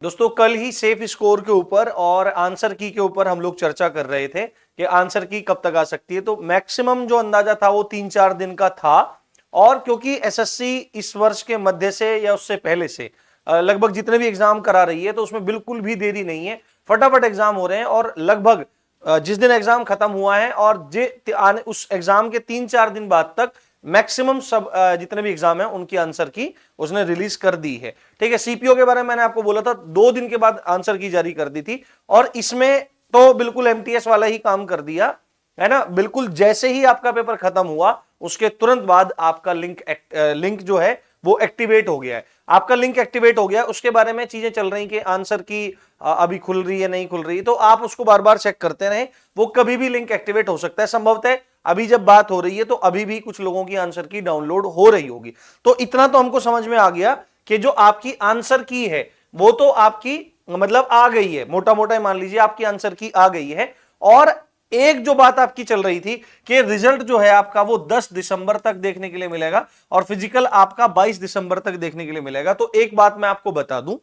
दोस्तों कल ही safe score के ऊपर और आंसर की के ऊपर हम लोग चर्चा कर रहे थे कि आंसर की कब तक आ सकती है। तो मैक्सिमम जो अंदाजा था वो 3-4 दिन का था। और क्योंकि एसएससी इस वर्ष के मध्य से या उससे पहले से लगभग जितने भी एग्जाम करा रही है तो उसमें बिल्कुल भी देरी नहीं है, फटाफट एग्जाम हो रहे हैं। और लगभग जिस दिन एग्जाम खत्म हुआ है और उस एग्जाम के 3-4 दिन बाद तक मैक्सिमम सब जितने भी एग्जाम है उनकी आंसर की उसने रिलीज कर दी है। ठीक है, सीपीओ के बारे में मैंने आपको बोला था 2 दिन के बाद आंसर की जारी कर दी थी, और इसमें तो बिल्कुल एमटीएस वाला ही काम कर दिया है ना। बिल्कुल जैसे ही आपका पेपर खत्म हुआ उसके तुरंत बाद आपका लिंक जो है वो एक्टिवेट हो गया है। आपका लिंक एक्टिवेट हो गया, उसके बारे में चीजें चल रही कि आंसर की अभी खुल रही है नहीं खुल रही, तो आप उसको बार बार चेक करते रहें। वो कभी भी लिंक एक्टिवेट हो सकता है, संभवतः अभी जब बात हो रही है तो अभी भी कुछ लोगों की आंसर की डाउनलोड हो रही होगी। तो इतना तो हमको समझ में आ गया कि जो आपकी आंसर की है वो तो आपकी मतलब आ गई है, मोटा मोटा मान लीजिए आपकी आंसर की आ गई है। और एक जो बात आपकी चल रही थी कि रिजल्ट जो है आपका वो 10 दिसंबर तक देखने के लिए मिलेगा और फिजिकल आपका 22 दिसंबर तक देखने के लिए मिलेगा। तो एक बात मैं आपको बता दूं,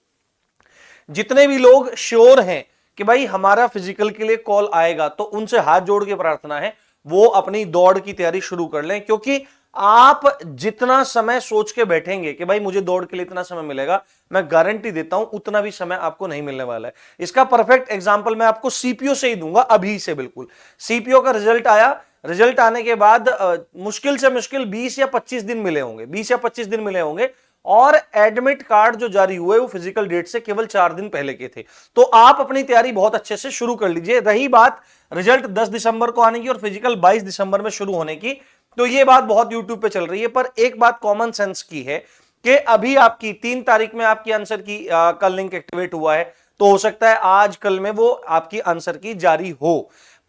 जितने भी लोग श्योर हैं कि भाई हमारा फिजिकल के लिए कॉल आएगा तो उनसे हाथ जोड़ के प्रार्थना है वो अपनी दौड़ की तैयारी शुरू कर लें। क्योंकि आप जितना समय सोच के बैठेंगे कि भाई मुझे दौड़ के लिए इतना समय मिलेगा, मैं गारंटी देता हूं उतना भी समय आपको नहीं मिलने वाला है। इसका परफेक्ट एग्जांपल मैं आपको सीपीओ से ही दूंगा अभी से। बिल्कुल सीपीओ का रिजल्ट आया, रिजल्ट आने के बाद मुश्किल से मुश्किल 20 या 25 दिन मिले होंगे, 20 या 25 दिन मिले होंगे। और एडमिट कार्ड जो जारी हुए वो फिजिकल डेट से केवल 4 दिन पहले के थे। तो आप अपनी तैयारी बहुत अच्छे से शुरू कर लीजिए। रही बात रिजल्ट 10 दिसंबर को आने की और फिजिकल 22 दिसंबर में शुरू होने की, तो ये बात बहुत यूट्यूब पे चल रही है। पर एक बात कॉमन सेंस की है कि अभी आपकी 3 तारीख में आपकी आंसर की का लिंक एक्टिवेट हुआ है, तो हो सकता है आज कल में वो आपकी आंसर की जारी हो।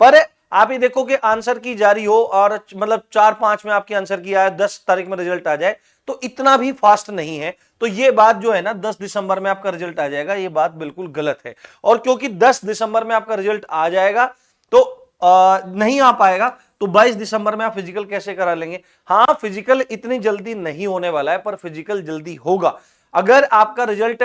पर आप ये देखो कि आंसर की जारी हो और मतलब 4-5 में आपकी आंसर की आए, 10 तारीख में रिजल्ट आ जाए, तो इतना भी फास्ट नहीं है। तो ये बात जो है ना 10 दिसंबर में आपका रिजल्ट आ जाएगा, ये बात बिल्कुल गलत है। और क्योंकि 10 दिसंबर में आपका रिजल्ट आ जाएगा तो नहीं आ पाएगा, तो 22 दिसंबर में आप फिजिकल कैसे करा लेंगे। हाँ फिजिकल इतनी जल्दी नहीं होने वाला है, पर फिजिकल जल्दी होगा। अगर आपका रिजल्ट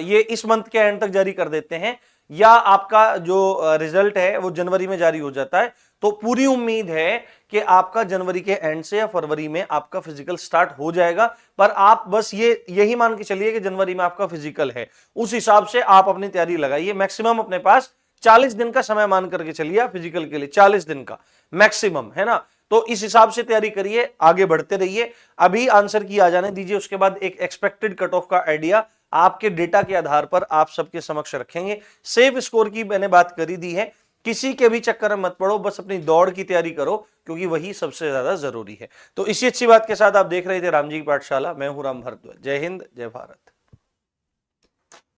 ये इस मंथ के एंड तक जारी कर देते हैं या आपका जो रिजल्ट है वो जनवरी में जारी हो जाता है, तो पूरी उम्मीद है कि आपका जनवरी के एंड से या फरवरी में आपका फिजिकल स्टार्ट हो जाएगा। पर आप बस यही मान के चलिए कि जनवरी में आपका फिजिकल है, उस हिसाब से आप अपनी तैयारी लगाइए। मैक्सिमम अपने पास 40 दिन का समय मान करके चलिए आप फिजिकल के लिए, 40 दिन का मैक्सिमम है ना। तो इस हिसाब से तैयारी करिए, आगे बढ़ते रहिए। अभी आंसर की आ जाने दीजिए, उसके बाद एक एक्सपेक्टेड कट ऑफ का आइडिया आपके डेटा के आधार पर आप सबके समक्ष रखेंगे। सेफ स्कोर की मैंने बात करी दी है, किसी के भी चक्कर में मत पड़ो, बस अपनी दौड़ की तैयारी करो क्योंकि वही सबसे ज्यादा जरूरी है। तो इसी अच्छी बात के साथ आप देख रहे थे रामजी की पाठशाला, मैं हूं राम भारद्वाज। जय हिंद, जय भारत।